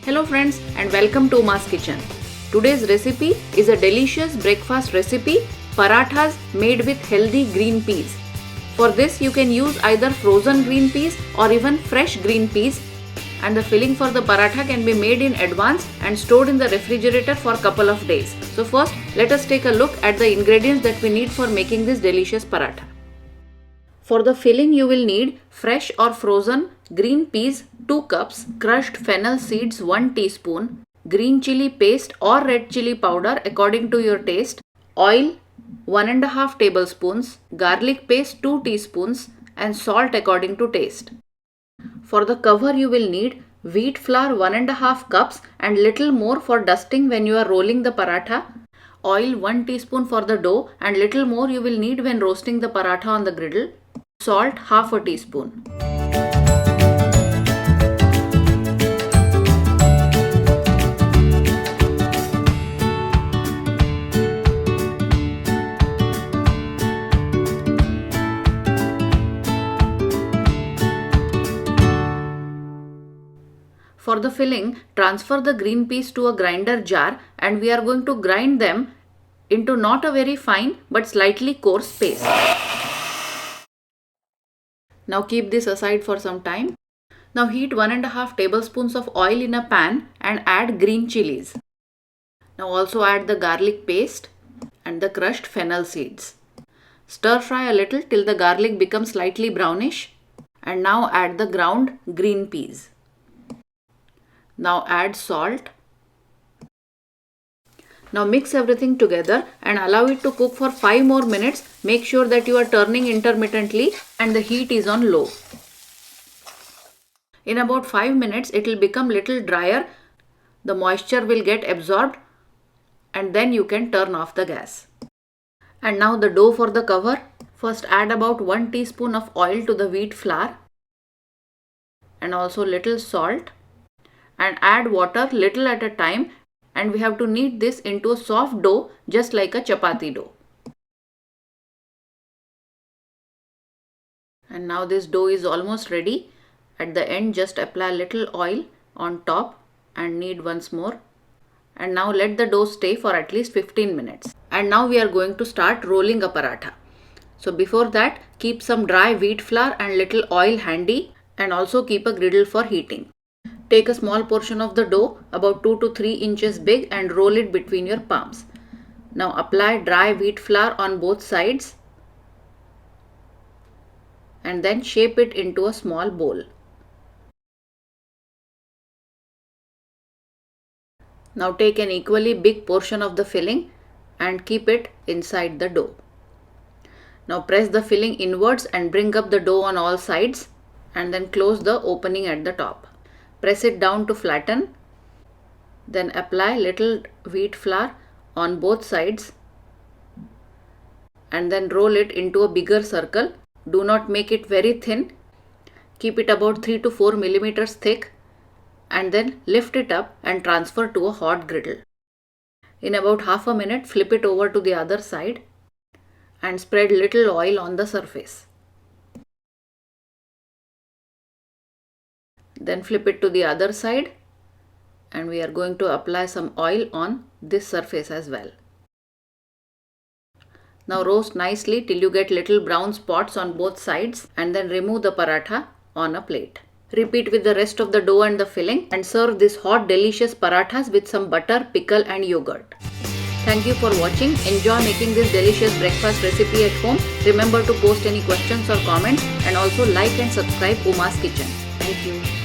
Hello friends and welcome to Uma's Kitchen. Today's recipe is a delicious breakfast recipe, parathas made with healthy green peas. For this you can use either frozen green peas or even fresh green peas, and the filling for the paratha can be made in advance and stored in the refrigerator for a couple of days. So first let us take a look at the ingredients that we need for making this delicious paratha. For the filling you will need fresh or frozen green peas 2 cups, crushed fennel seeds 1 teaspoon, green chili paste or red chili powder according to your taste, oil 1.5 tablespoons, garlic paste 2 teaspoons and salt according to taste. For the cover you will need wheat flour 1.5 cups and little more for dusting when you are rolling the paratha, oil 1 teaspoon for the dough and little more you will need when roasting the paratha on the griddle, salt half a teaspoon. For the filling, transfer the green peas to a grinder jar and we are going to grind them into not a very fine but slightly coarse paste. Now keep this aside for some time. Now heat 1.5 tablespoons of oil in a pan and add green chilies. Now also add the garlic paste and the crushed fennel seeds. Stir fry a little till the garlic becomes slightly brownish and now add the ground green peas. Now add salt. Now mix everything together and allow it to cook for 5 more minutes. Make sure that you are turning intermittently and the heat is on low. In about 5 minutes it will become little drier. The moisture will get absorbed and then you can turn off the gas. And now the dough for the cover. First add about 1 teaspoon of oil to the wheat flour and also little salt. And add water little at a time, and we have to knead this into a soft dough just like a chapati dough. And now this dough is almost ready. At the end just apply little oil on top and knead once more. And now let the dough stay for at least 15 minutes. And now we are going to start rolling a paratha. So before that keep some dry wheat flour and little oil handy and also keep a griddle for heating. Take a small portion of the dough about 2 to 3 inches big and roll it between your palms. Now apply dry wheat flour on both sides and then shape it into a small bowl. Now take an equally big portion of the filling and keep it inside the dough. Now press the filling inwards and bring up the dough on all sides and then close the opening at the top. Press it down to flatten. Then apply little wheat flour on both sides and then roll it into a bigger circle. Do not make it very thin. Keep it about 3 to 4 millimeters thick and then lift it up and transfer to a hot griddle. In about half a minute flip it over to the other side and spread little oil on the surface. Then flip it to the other side and we are going to apply some oil on this surface as well. Now roast nicely till you get little brown spots on both sides and then remove the paratha on a plate. Repeat with the rest of the dough and the filling and serve this hot delicious parathas with some butter, pickle and yogurt. Thank you for watching. Enjoy making this delicious breakfast recipe at home. Remember to post any questions or comments and also like and subscribe Uma's Kitchen. Thank you.